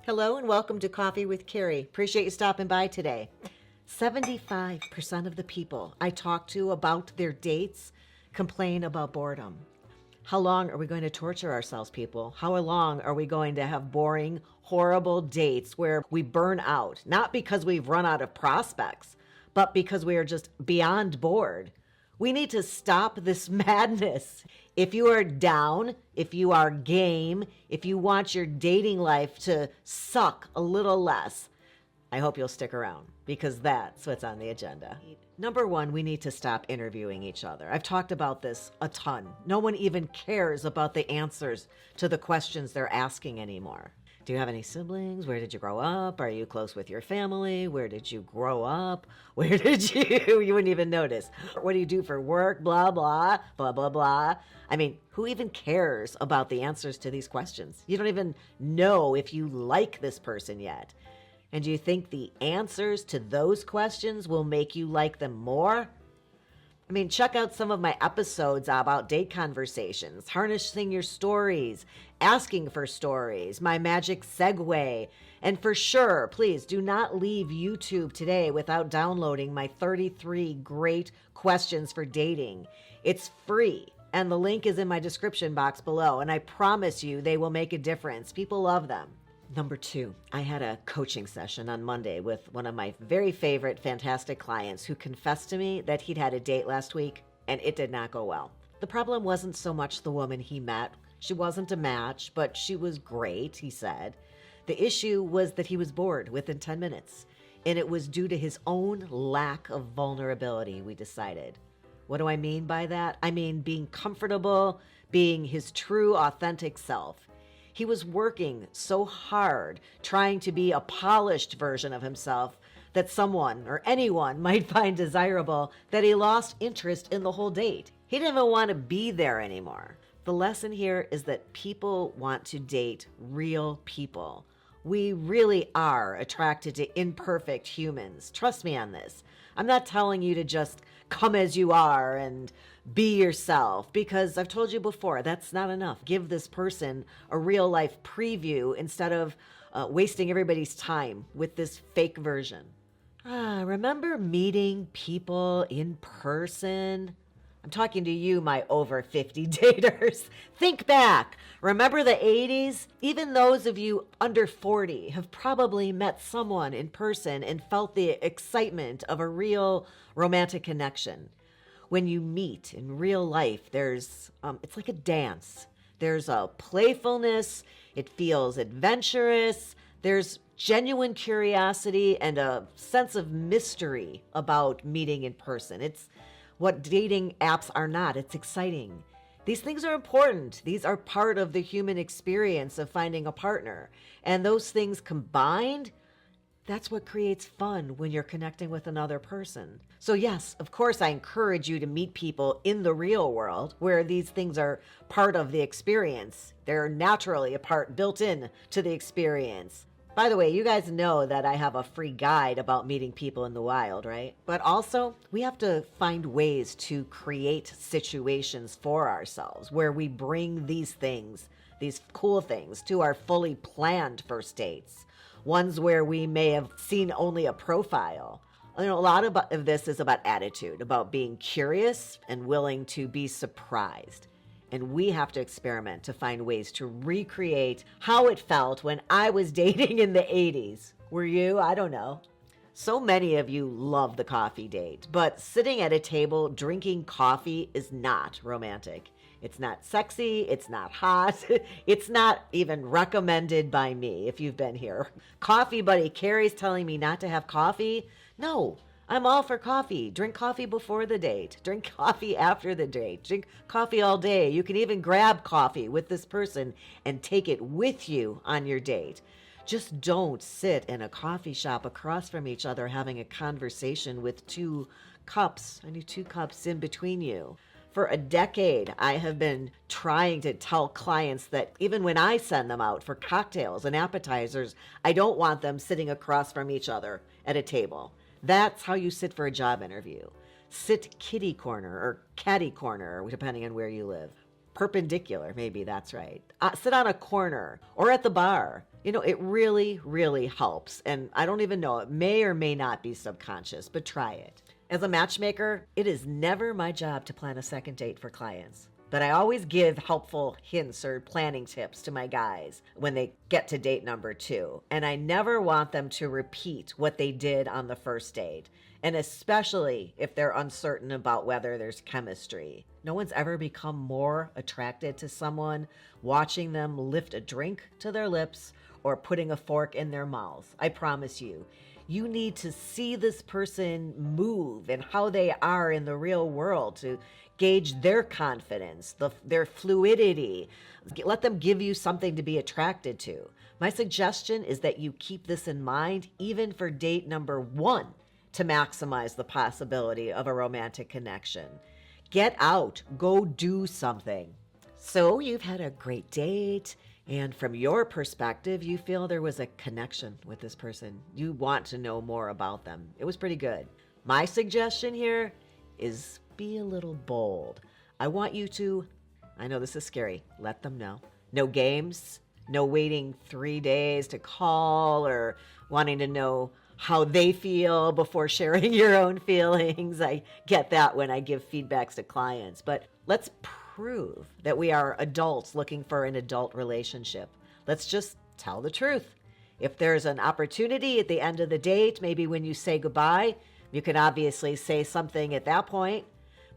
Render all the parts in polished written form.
Hello and welcome to Coffee with Carey. Appreciate you stopping by today. 75% of the people I talk to about their dates complain about boredom. How long are we going to torture ourselves, people? How long are we going to have boring, horrible dates where we burn out? Not because we've run out of prospects, but because we are just beyond bored. We need to stop this madness. If you are down, if you are game, if you want your dating life to suck a little less, I hope you'll stick around because that's what's on the agenda. Number one, we need to stop interviewing each other. I've talked about this a ton. No one even cares about the answers to the questions they're asking anymore. Do you have any siblings? Where did you grow up? Are you close with your family? Where did you grow up? Where did you wouldn't even notice. What do you do for work? Blah, blah, blah, blah, blah. I mean, who even cares about the answers to these questions? You don't even know if you like this person yet. And do you think the answers to those questions will make you like them more? I mean, check out some of my episodes about date conversations, harnessing your stories, asking for stories, my magic segue. And for sure, please do not leave YouTube today without downloading my 33 great questions for dating. It's free, and the link is in my description box below, and I promise you they will make a difference. People love them. Number two, I had a coaching session on Monday with one of my very favorite, fantastic clients who confessed to me that he'd had a date last week and it did not go well. The problem wasn't so much the woman he met. She wasn't a match, but she was great, he said. The issue was that he was bored within 10 minutes, and it was due to his own lack of vulnerability, we decided. What do I mean by that? I mean being comfortable, being his true, authentic self. He was working so hard trying to be a polished version of himself that someone or anyone might find desirable that he lost interest in the whole date. He didn't even want to be there anymore. The lesson here is that people want to date real people. We really are attracted to imperfect humans. Trust me on this. I'm not telling you to just come as you are and be yourself, because I've told you before, that's not enough. Give this person a real life preview instead of wasting everybody's time with this fake version. Remember meeting people in person? I'm talking to you, my over 50 daters. Think back. Remember the 80s? Even those of you under 40 have probably met someone in person and felt the excitement of a real romantic connection. When you meet in real life, there's, it's like a dance. There's a playfulness. It feels adventurous. There's genuine curiosity and a sense of mystery about meeting in person. It's what dating apps are not. It's exciting. These things are important. These are part of the human experience of finding a partner. And those things combined, that's what creates fun when you're connecting with another person. So yes, of course, I encourage you to meet people in the real world where these things are part of the experience. They're naturally a part built in to the experience. By the way, you guys know that I have a free guide about meeting people in the wild, right? But also, we have to find ways to create situations for ourselves where we bring these things, these cool things, to our fully planned first dates. Ones where we may have seen only a profile. You know, a lot of this is about attitude, about being curious and willing to be surprised. And we have to experiment to find ways to recreate how it felt when I was dating in the 80s. Were you? I don't know. So many of you love the coffee date, but sitting at a table drinking coffee is not romantic. It's not sexy, it's not hot, it's not even recommended by me if you've been here. Coffee buddy Carey's telling me not to have coffee? No, I'm all for coffee. Drink coffee before the date. Drink coffee after the date. Drink coffee all day. You can even grab coffee with this person and take it with you on your date. Just don't sit in a coffee shop across from each other having a conversation with 2 cups. I need 2 cups in between you. For a decade, I have been trying to tell clients that even when I send them out for cocktails and appetizers, I don't want them sitting across from each other at a table. That's how you sit for a job interview. Sit kitty corner or catty corner, depending on where you live. Perpendicular, maybe that's right. Sit on a corner or at the bar. It really, really helps. And I don't even know, it may or may not be subconscious, but try it. As a matchmaker, it is never my job to plan a second date for clients. But I always give helpful hints or planning tips to my guys when they get to date number 2. And I never want them to repeat what they did on the first date. And especially if they're uncertain about whether there's chemistry. No one's ever become more attracted to someone watching them lift a drink to their lips or putting a fork in their mouth. I promise you. You need to see this person move and how they are in the real world to gauge their confidence, their fluidity. Let them give you something to be attracted to. My suggestion is that you keep this in mind even for date number 1 to maximize the possibility of a romantic connection. Get out, go do something. So you've had a great date, and from your perspective, you feel there was a connection with this person. You want to know more about them. It was pretty good. My suggestion here is be a little bold. I want you to, I know this is scary, let them know. No games, no waiting 3 days to call or wanting to know how they feel before sharing your own feelings. I get that when I give feedbacks to clients, but let's prove that we are adults looking for an adult relationship. Let's just tell the truth. If there's an opportunity at the end of the date, maybe when you say goodbye, you can obviously say something at that point.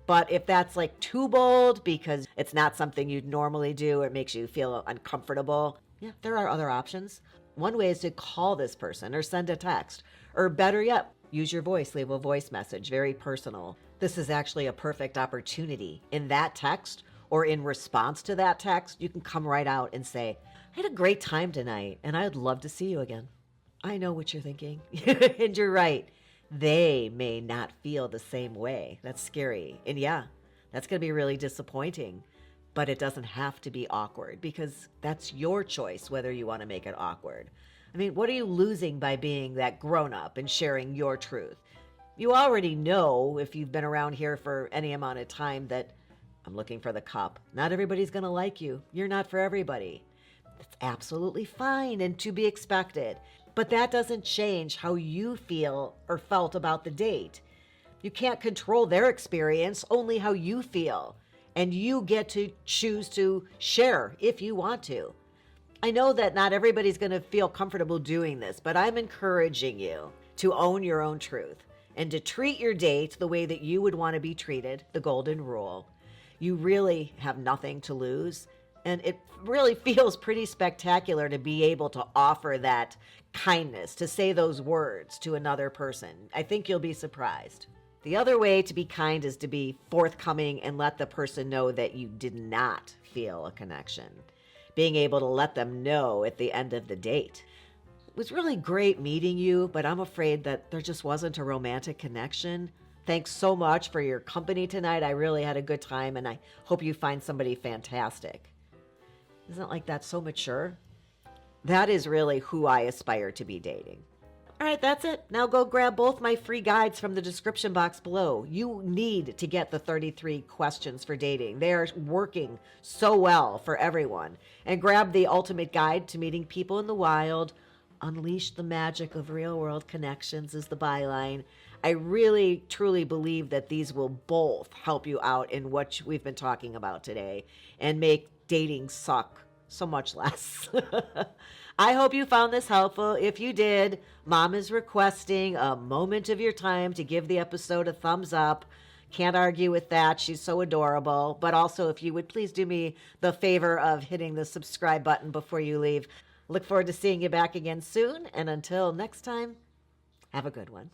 But if that's like too bold because it's not something you'd normally do, or it makes you feel uncomfortable, yeah, there are other options. One way is to call this person or send a text, or better yet, use your voice, leave a voice message, very personal. This is actually a perfect opportunity. In that text or in response to that text, you can come right out and say, I had a great time tonight and I'd love to see you again. I know what you're thinking. And you're right. They may not feel the same way. That's scary. And yeah, that's going to be really disappointing. But it doesn't have to be awkward because that's your choice whether you want to make it awkward. I mean, what are you losing by being that grown-up and sharing your truth? You already know, if you've been around here for any amount of time, that I'm looking for the cup. Not everybody's going to like you. You're not for everybody. It's absolutely fine and to be expected. But that doesn't change how you feel or felt about the date. You can't control their experience, only how you feel. And you get to choose to share if you want to. I know that not everybody's going to feel comfortable doing this, but I'm encouraging you to own your own truth and to treat your date the way that you would want to be treated, the golden rule. You really have nothing to lose. And it really feels pretty spectacular to be able to offer that kindness, to say those words to another person. I think you'll be surprised. The other way to be kind is to be forthcoming and let the person know that you did not feel a connection. Being able to let them know at the end of the date. It was really great meeting you, but I'm afraid that there just wasn't a romantic connection. Thanks so much for your company tonight. I really had a good time, and I hope you find somebody fantastic. Isn't like that so mature? That is really who I aspire to be dating. All right, that's it. Now go grab both my free guides from the description box below. You need to get the 33 questions for dating. They are working so well for everyone. And grab the ultimate guide to meeting people in the wild. Unleash the magic of real-world connections is the byline. I really, truly believe that these will both help you out in what we've been talking about today and make dating suck so much less. I hope you found this helpful. If you did, Mom is requesting a moment of your time to give the episode a thumbs up. Can't argue with that. She's so adorable. But also, if you would please do me the favor of hitting the subscribe button before you leave. Look forward to seeing you back again soon. And until next time, have a good one.